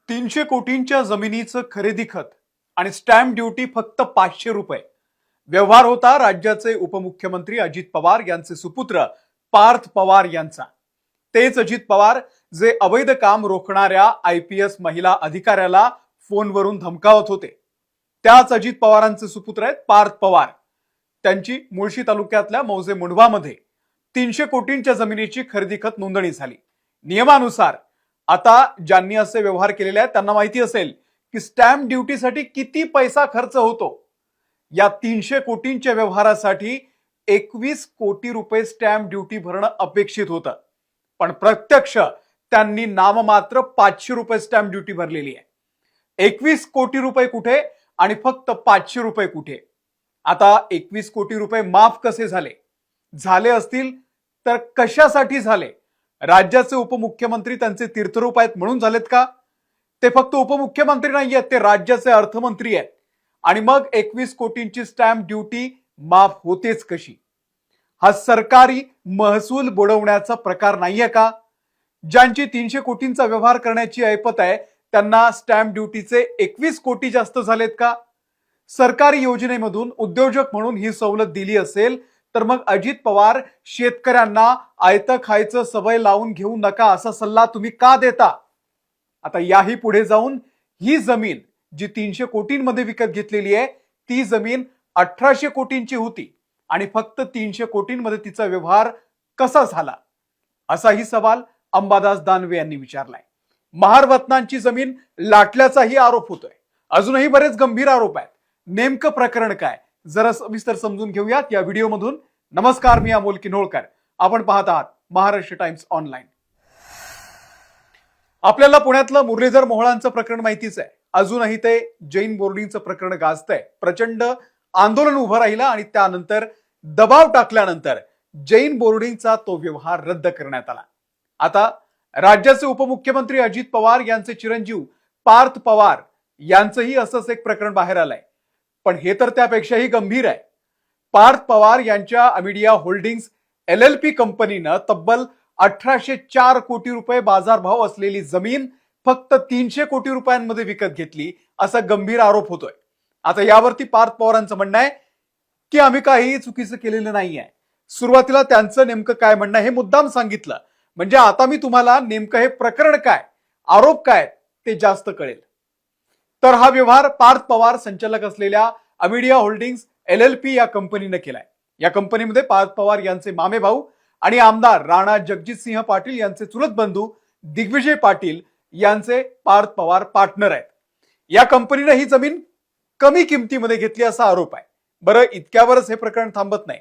300 कोटींच्या जमिनीचं खरेदी खत आणि स्टॅम्प ड्युटी फक्त 500 रुपये. व्यवहार होता राज्याचे उपमुख्यमंत्री अजित पवार यांचे सुपुत्र पार्थ पवार यांचा. तेच अजित पवार जे अवैध काम रोखणाऱ्या IPS महिला अधिकाऱ्याला फोनवरून धमकावत होते. त्याच अजित पवारांचे सुपुत्र आहेत पार्थ पवार. त्यांची मुळशी तालुक्यातल्या मौजे मुंढवामध्ये 300 कोटींच्या जमिनीची खरेदी खत नोंदणी झाली. नियमानुसार आता ज्यांनी असे व्यवहार केलेले आहेत त्यांना माहिती असेल की स्टॅम्प ड्युटीसाठी किती पैसा खर्च होतो. या 300 कोटींच्या व्यवहारासाठी 21 कोटी रुपये स्टॅम्प ड्युटी भरणं अपेक्षित होतं, पण प्रत्यक्ष त्यांनी नाममात्र 500 रुपये स्टॅम्प ड्युटी भरलेली आहे. 21 कोटी रुपये कुठे आणि फक्त 500 रुपये कुठे? आता 21 कोटी रुपये माफ कसे झाले असतील तर कशासाठी झाले? राज्याचे उपमुख्यमंत्री त्यांचे तीर्थरूप आहेत म्हणून झालेत का? ते फक्त उपमुख्यमंत्री नाही आहेत, ते राज्याचे अर्थमंत्री आहेत. आणि मग 21 कोटींची स्टॅम्प ड्युटी माफ होतेच कशी? हा सरकारी महसूल बुडवण्याचा प्रकार नाहीये का? ज्यांची 300 कोटींचा व्यवहार करण्याची ऐपत आहे त्यांना स्टॅम्प ड्युटीचे 21 कोटी जास्त झालेत का? सरकारी योजनेमधून उद्योजक म्हणून ही सवलत दिली असेल तर मग अजित पवार शेतकऱ्यांना आयतं खायचं सवय लावून घेऊ नका असा सल्ला तुम्ही का देता? आता याही पुढे जाऊन ही जमीन जी 300 कोटींमध्ये विकत घेतलेली आहे ती जमीन 1800 कोटींची होती आणि फक्त 300 कोटींमध्ये तिचा व्यवहार कसा झाला असाही सवाल अंबादास दानवे यांनी विचारलाय. महारत्नांची जमीन लाटल्याचाही आरोप होतोय. अजूनही बरेच गंभीर आरोप आहेत. नेमकं प्रकरण काय जरा सविस्तर समजून घेऊयात या व्हिडिओमधून. नमस्कार, मी अमोल किन्होळकर. आपण पाहत आहात महाराष्ट्र टाइम्स ऑनलाईन. आपल्याला पुण्यातलं मुरलीधर मोहोळांचं प्रकरण माहितीच आहे. अजूनही ते जैन बोर्डिंगचं प्रकरण गाजतंय. प्रचंड आंदोलन उभं राहिलं आणि त्यानंतर दबाव टाकल्यानंतर जैन बोर्डिंगचा तो व्यवहार रद्द करण्यात आला. आता राज्याचे उपमुख्यमंत्री अजित पवार यांचे चिरंजीव पार्थ पवार यांचंही असंच एक प्रकरण बाहेर आलंय. पण हे तर त्यापेक्षाही गंभीर आहे. पार्थ पवार यांच्या अमिडिया होल्डिंग्स LLP कंपनीनं तब्बल 1804 कोटी रुपये बाजारभाव असलेली जमीन फक्त 300 कोटी रुपयांमध्ये विकत घेतली असा गंभीर आरोप होतोय. आता यावरती पार्थ पवारांचं म्हणणं आहे की आम्ही काही चुकीचं केलेलं नाहीये. सुरुवातीला त्यांचं नेमकं काय म्हणणं हे मुद्दाम सांगितलं म्हणजे आता मी तुम्हाला नेमकं हे प्रकरण काय, आरोप काय ते जास्त कळेल. तर हा व्यवहार पार्थ पवार संचालक असलेल्या अमिडिया होल्डिंग्स LLP या कंपनीने केलाय. या कंपनीमध्ये पार्थ पवार यांचे मामे भाऊ आणि आमदार राणा जगजितसिंह पाटील यांचे चुलत बंधू दिग्विजय पाटील यांचे पार्थ पवार पार्टनर आहेत. या कंपनीने ही जमीन कमी किमतीमध्ये घेतली असा आरोप आहे. बरं, इतक्यावरच हे प्रकरण थांबत नाही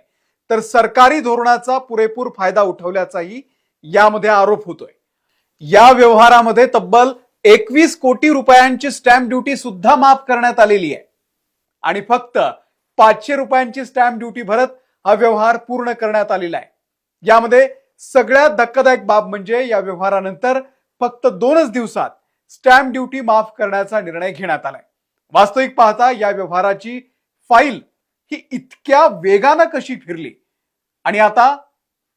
तर सरकारी धोरणाचा पुरेपूर फायदा उठवल्याचाही यामध्ये आरोप होतोय. या व्यवहारामध्ये तब्बल 21 कोटी रुपयांची स्टॅम्प ड्युटी सुद्धा माफ करण्यात आलेली आहे आणि फक्त 500 रुपयांची स्टॅम्प ड्युटी भरत हा व्यवहार पूर्ण करण्यात आलेला आहे. यामध्ये सगळ्यात धक्कादायक बाब म्हणजे या व्यवहारानंतर फक्त 2च दिवसात स्टॅम्प ड्युटी माफ करण्याचा निर्णय घेण्यात आलाय. वास्तविक पाहता या व्यवहाराची फाईल ही इतक्या वेगानं कशी फिरली आणि आता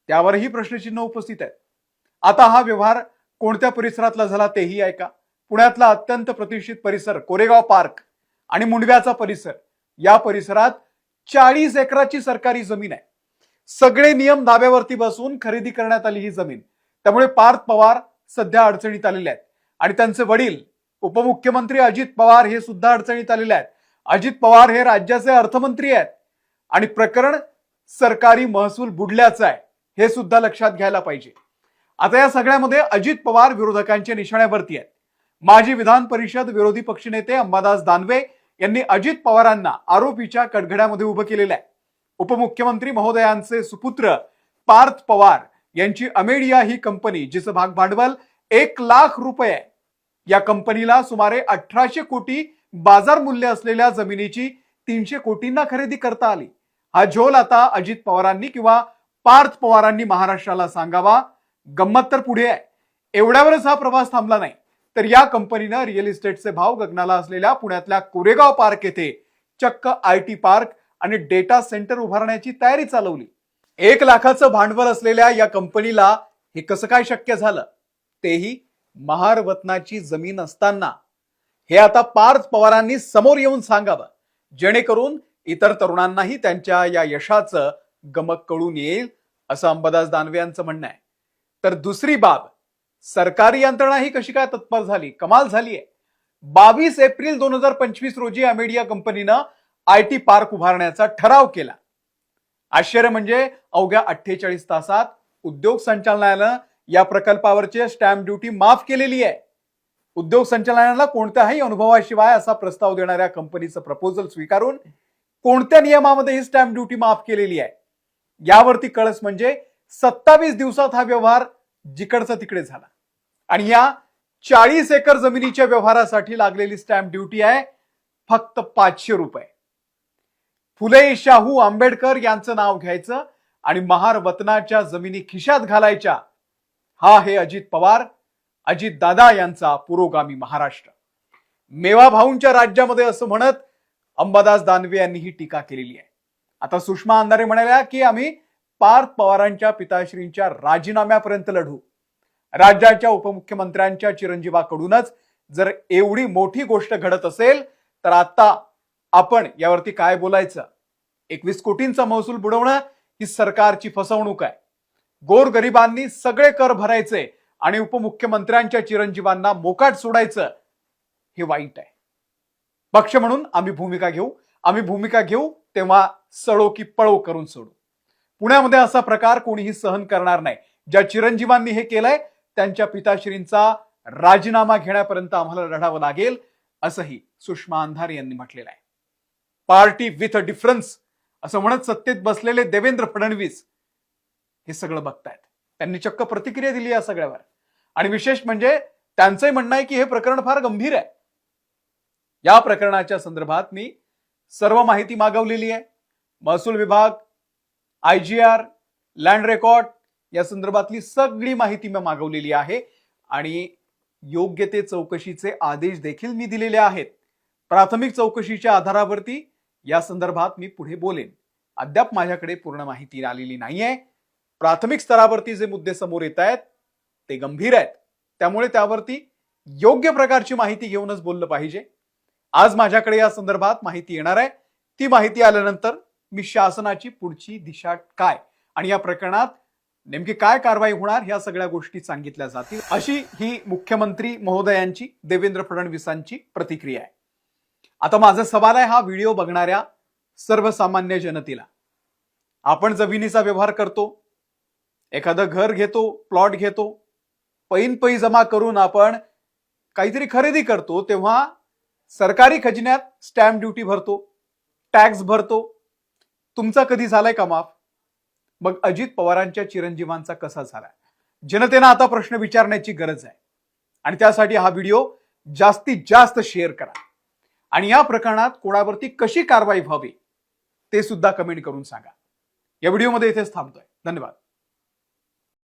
त्यावरही प्रश्नचिन्ह उपस्थित आहेत. आता हा व्यवहार कोणत्या परिसरातला झाला तेही ऐका. पुण्यातला अत्यंत प्रतिष्ठित परिसर कोरेगाव पार्क आणि मुंडव्याचा परिसर, या परिसरात 40 एकराची सरकारी जमीन आहे. सगळे नियम धाब्यावरती बसून खरेदी करण्यात आली ही जमीन. त्यामुळे पार्थ पवार सध्या अडचणीत आलेले आहेत आणि त्यांचे वडील उपमुख्यमंत्री अजित पवार हे सुद्धा अडचणीत आलेले आहेत. अजित पवार हे राज्याचे अर्थमंत्री आहेत आणि प्रकरण सरकारी महसूल बुडल्याचं आहे हे सुद्धा लक्षात घ्यायला पाहिजे. आता या सगळ्यामध्ये अजित पवार विरोधकांच्या निशाण्यावरती आहेत. माजी विधान परिषद विरोधी पक्षनेते अंबादास दानवे यांनी अजित पवारांना आरोपीच्या कटघड्यामध्ये उभं केलेलं आहे. उपमुख्यमंत्री महोदयांचे सुपुत्र पार्थ पवार यांची अमेडिया ही कंपनी जिचं भाग भांडवल 1 लाख रुपये आहे. या कंपनीला सुमारे 1800 कोटी बाजार मूल्य असलेल्या जमिनीची 300 कोटींना खरेदी करता आली. हा झोल आता अजित पवारांनी किंवा पार्थ पवारांनी महाराष्ट्राला सांगावा. गंमत तर पुढे आहे. एवढ्यावरच हा प्रवास थांबला नाही तर या कंपनीनं रिअल इस्टेटचे भाव गगनाला असलेल्या पुण्यातल्या कोरेगाव पार्क येथे चक्क IT पार्क आणि डेटा सेंटर उभारण्याची तयारी चालवली. 1 लाखाचं भांडवल असलेल्या या कंपनीला हे कसं काय शक्य झालं तेही महारवतनाची जमीन असताना हे आता पार्थ पवारांनी समोर येऊन सांगावं, जेणेकरून इतर तरुणांनाही त्यांच्या या यशाचं गमक कळून येईल, असं अंबादास दानवे यांचं म्हणणं आहे. तर दुसरी बाब, सरकारी यंत्रणा ही कशी काय तत्पर झाली, कमाल झाली आहे. 22 एप्रिल 2025 रोजी अमेडिया कंपनीनं IT पार्क उभारण्याचा ठराव केला. आश्चर्य म्हणजे अवघ्या 48 तासात उद्योग संचालनालयानं या प्रकल्पावरची स्टॅम्प ड्युटी माफ केलेली आहे. उद्योग संचालनालयाला कोणत्याही अनुभवाशिवाय असा प्रस्ताव देणाऱ्या कंपनीचं प्रपोजल स्वीकारून कोणत्या नियमामध्ये ही स्टॅम्प ड्युटी माफ केलेली आहे, यावरती कळस म्हणजे 27 दिवसात हा व्यवहार जिकडचा तिकडे झाला. आणि या 40 एकर जमिनीच्या व्यवहारासाठी लागलेली स्टॅम्प ड्युटी आहे फक्त 500 रुपये. फुले शाहू आंबेडकर यांचं नाव घ्यायचं आणि महारवतनाच्या जमिनी खिशात घालायच्या. हा हे अजित पवार, अजित दादा यांचा पुरोगामी महाराष्ट्र. मेवा भाऊंच्या राज्यामध्ये असं म्हणत अंबादास दानवे यांनी ही टीका केलेली आहे. आता सुषमा अंधारे म्हणाल्या की आम्ही पार्थ पवारांच्या पिताश्रींच्या राजीनाम्यापर्यंत लढू. राज्याच्या उपमुख्यमंत्र्यांच्या चिरंजीवाकडूनच जर एवढी मोठी गोष्ट घडत असेल तर आता आपण यावरती काय बोलायचं. 21 कोटींचा महसूल बुडवणं ही सरकारची फसवणूक आहे. गोरगरिबांनी सगळे कर भरायचे आणि उपमुख्यमंत्र्यांच्या चिरंजीवांना मोकाट सोडायचं, हे वाईट आहे. पक्ष म्हणून आम्ही भूमिका घेऊ तेव्हा सळो की पळो करून सोडू. पुण्यामध्ये असा प्रकार कोणीही सहन करणार नाही. ज्या चिरंजीवांनी हे केलंय त्यांच्या पिताश्रींचा राजीनामा घेण्यापर्यंत आम्हाला लढावं लागेल, असंही सुषमा अंधारे यांनी म्हटलेलं आहे. पार्टी विथ अ डिफरन्स असं म्हणत सत्तेत बसलेले देवेंद्र फडणवीस हे सगळं बघतायत. त्यांनी चक्क प्रतिक्रिया दिली या सगळ्यावर. आणि विशेष म्हणजे त्यांचंही म्हणणं आहे की हे प्रकरण फार गंभीर आहे. या प्रकरणाच्या संदर्भात मी सर्व माहिती मागवलेली आहे. महसूल विभाग, IGR, लँड रेकॉर्ड या संदर्भातली सगळी माहिती मी मागवलेली आहे आणि योग्य ते चौकशीचे आदेश देखील मी दिलेले आहेत. प्राथमिक चौकशीच्या आधारावरती या संदर्भात मी पुढे बोलेन. अद्याप माझ्याकडे पूर्ण माहिती आलेली नाहीये. प्राथमिक स्तरावरती जे मुद्दे समोर येत आहेत ते गंभीर आहेत, त्यामुळे त्यावरती योग्य प्रकारची माहिती घेऊनच बोललं पाहिजे. आज माझ्याकडे या संदर्भात माहिती येणार आहे. ती माहिती आल्यानंतर मी शासनाची पुढची दिशा काय आणि या प्रकरणात नेमकी काय कारवाई होणार या सगळ्या गोष्टी सांगितल्या जातील, अशी ही मुख्यमंत्री महोदयांची, देवेंद्र फडणवीसांची प्रतिक्रिया आहे. आता माझा सवाल आहे हा व्हिडिओ बघणाऱ्या सर्वसामान्य जनतेला. आपण जमिनीचा व्यवहार करतो, एखादं घर घेतो, प्लॉट घेतो, पैन जमा करून आपण काहीतरी खरेदी करतो, तेव्हा सरकारी खजिन्यात स्टॅम्प ड्युटी भरतो, टॅक्स भरतो. तुमचा कधी झालाय का माफ? मग अजित पवारांच्या चिरंजीवांचा कसा झालाय? जनतेनं आता प्रश्न विचारण्याची गरज आहे आणि त्यासाठी हा व्हिडिओ जास्तीत जास्त शेअर करा आणि या प्रकरणात कोणावरती कशी कारवाई व्हावी ते सुद्धा कमेंट करून सांगा. या व्हिडिओमध्ये इथेच थांबतोय. धन्यवाद.